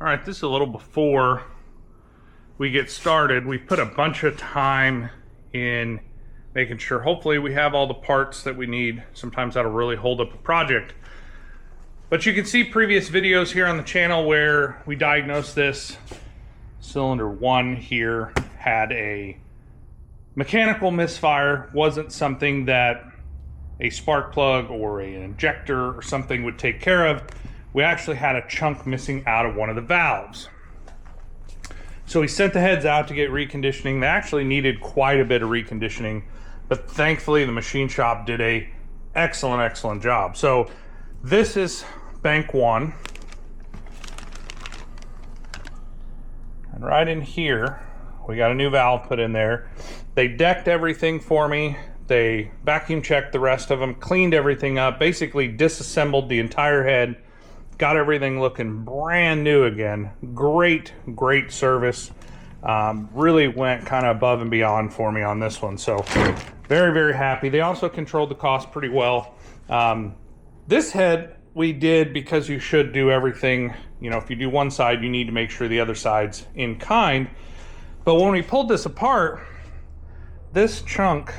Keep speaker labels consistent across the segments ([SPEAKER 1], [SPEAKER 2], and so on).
[SPEAKER 1] All right, this is a little before we get started. We put a bunch of time in making sure, hopefully we have all the parts that we need. Sometimes that'll really hold up a project. But you can see previous videos here on the channel where we diagnosed this. Cylinder 1 here had a mechanical misfire. Wasn't something that a spark plug or an injector or something would take care of. We actually had a chunk missing out of one of the valves. So we sent the heads out to get reconditioning. They actually needed quite a bit of reconditioning, but thankfully the machine shop did a excellent job. So this is bank 1. And right in here, we got a new valve put in there. They decked everything for me. They vacuum checked the rest of them, cleaned everything up, basically disassembled the entire head, got everything looking brand new again. Great service. Really went kind of above and beyond for me on this one. So very happy. They also controlled the cost pretty well. This head we did because you should do everything. You know, if you do one side, you need to make sure the other side's in kind. But when we pulled this apart, this chunk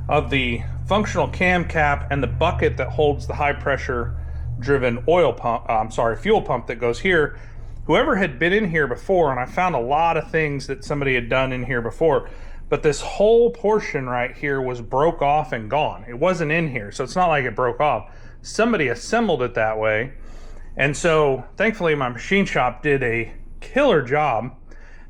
[SPEAKER 1] of the functional cam cap and the bucket that holds the high pressure driven oil pump, fuel pump that goes here, whoever had been in here before, and I found a lot of things that somebody had done in here before, but this whole portion right here was broke off and gone. It wasn't in here, so it's not like it broke off. Somebody assembled it that way. And so thankfully my machine shop did a killer job,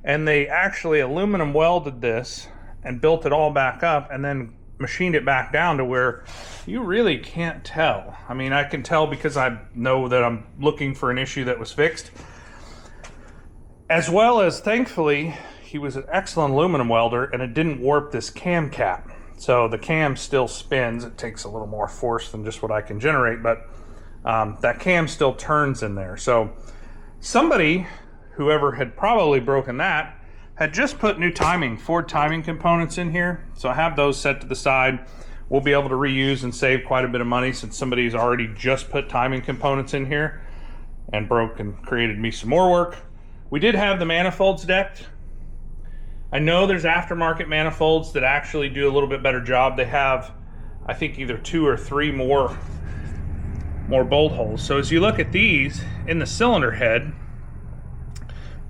[SPEAKER 1] and they actually aluminum welded this and built it all back up and then machined it back down to where you really can't tell. I mean, I can tell because I know that I'm looking for an issue that was fixed. As well as, thankfully, he was an excellent aluminum welder and it didn't warp this cam cap. So the cam still spins. It takes a little more force than just what I can generate, but that cam still turns in there. So somebody, whoever had probably broken that, had just put new Ford timing components in here. So I have those set to the side. We'll be able to reuse and save quite a bit of money since somebody's already just put timing components in here and broke and created me some more work. We did have the manifolds decked. I know there's aftermarket manifolds that actually do a little bit better job. They have, I think, either 2 or 3 more bolt holes. So as you look at these in the cylinder head,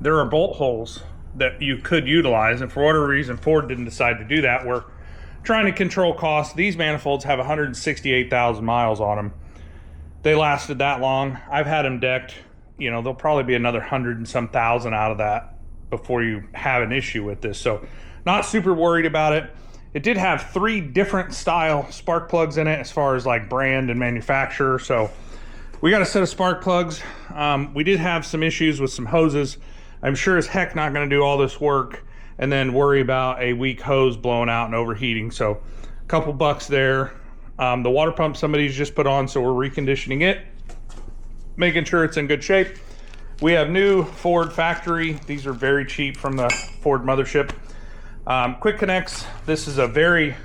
[SPEAKER 1] there are bolt holes that you could utilize, and for whatever reason Ford didn't decide to do that. We're trying to control costs. These manifolds have 168,000 miles on them. They lasted that long. I've had them decked. You know, there'll probably be another 100 and some thousand out of that before you have an issue with this. So not super worried about it. It did have 3 different style spark plugs in it as far as like brand and manufacturer. So we got a set of spark plugs. We did have some issues with some hoses. I'm sure as heck not going to do all this work and then worry about a weak hose blowing out and overheating. So a couple bucks there. The water pump somebody's just put on, so we're reconditioning it, making sure it's in good shape. We have new Ford factory. These are very cheap from the Ford mothership. Quick connects. This is a very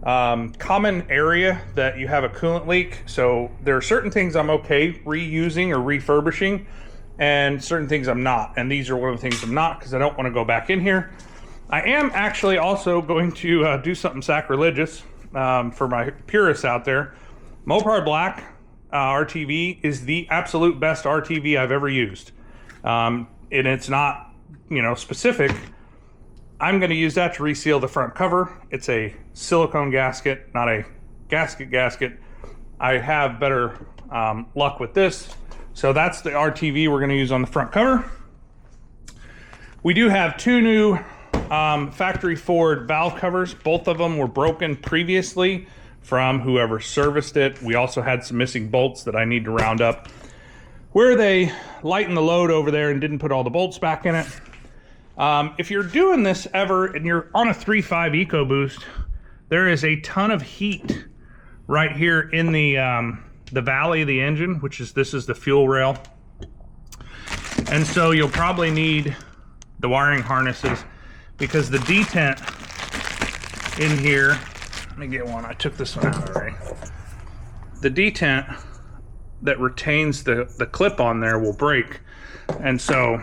[SPEAKER 1] common area that you have a coolant leak. So there are certain things I'm okay reusing or refurbishing, and certain things I'm not. And these are one of the things I'm not, because I don't want to go back in here. I am actually also going to do something sacrilegious for my purists out there. Mopar Black RTV is the absolute best RTV I've ever used. And it's not, you know, specific. I'm going to use that to reseal the front cover. It's a silicone gasket, not a gasket. I have better luck with this. So that's the RTV we're going to use on the front cover. We do have 2 new factory Ford valve covers. Both of them were broken previously from whoever serviced it. We also had some missing bolts that I need to round up where they lightened the load over there and didn't put all the bolts back in it. If you're doing this ever and you're on a 3.5 EcoBoost, there is a ton of heat right here in the valley of the engine, this is the fuel rail. And so you'll probably need the wiring harnesses, because the detent in here, let me get one, I took this one out already. The detent that retains the clip on there will break. And so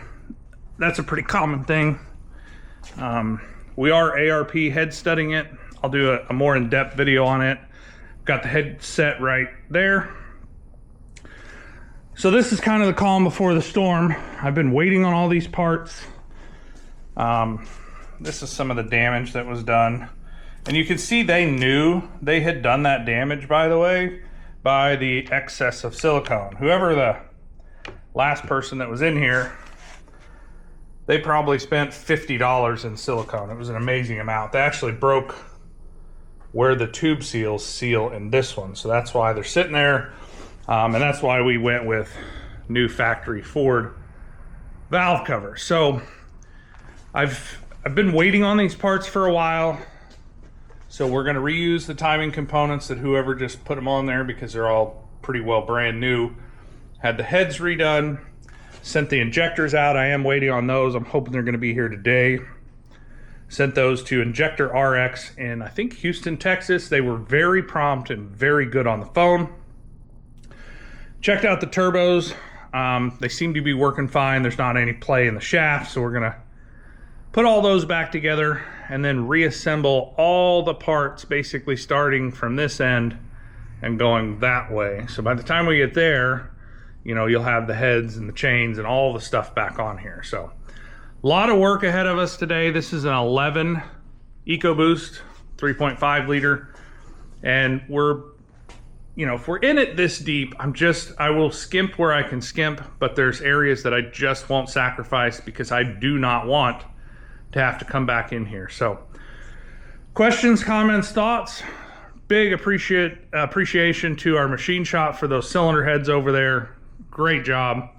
[SPEAKER 1] that's a pretty common thing. We are ARP head studding it. I'll do a more in-depth video on it. Got the head set right there. So this is kind of the calm before the storm. I've been waiting on all these parts. This is some of the damage that was done. And you can see they knew they had done that damage, by the way, by the excess of silicone. Whoever the last person that was in here, they probably spent $50 in silicone. It was an amazing amount. They actually broke where the tube seals seal in this one. So that's why they're sitting there. And that's why we went with new factory Ford valve cover. So I've been waiting on these parts for a while. So we're gonna reuse the timing components that whoever just put them on there, because they're all pretty well brand new. Had the heads redone, sent the injectors out. I am waiting on those. I'm hoping they're gonna be here today. Sent those to Injector RX in, I think, Houston, Texas. They were very prompt and very good on the phone. Checked out the turbos. They seem to be working fine. There's not any play in the shaft, so we're gonna put all those back together and then reassemble all the parts, basically starting from this end and going that way. So by the time we get there, you know, you'll have the heads and the chains and all the stuff back on here. So a lot of work ahead of us today. This is an 11 EcoBoost, 3.5 liter. And we're, you know, if we're in it this deep, I will skimp where I can skimp, but there's areas that I just won't sacrifice because I do not want to have to come back in here. So questions, comments, thoughts? Big appreciation to our machine shop for those cylinder heads over there. Great job.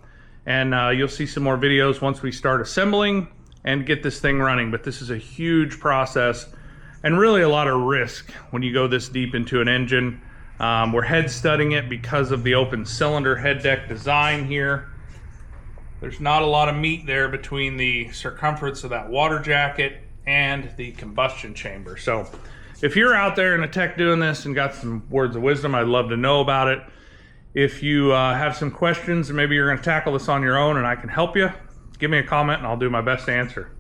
[SPEAKER 1] And you'll see some more videos once we start assembling and get this thing running. But this is a huge process and really a lot of risk when you go this deep into an engine. We're head studding it because of the open cylinder head deck design here. There's not a lot of meat there between the circumference of that water jacket and the combustion chamber. So if you're out there in a tech doing this and got some words of wisdom, I'd love to know about it. If you have some questions and maybe you're going to tackle this on your own and I can help you, give me a comment and I'll do my best to answer.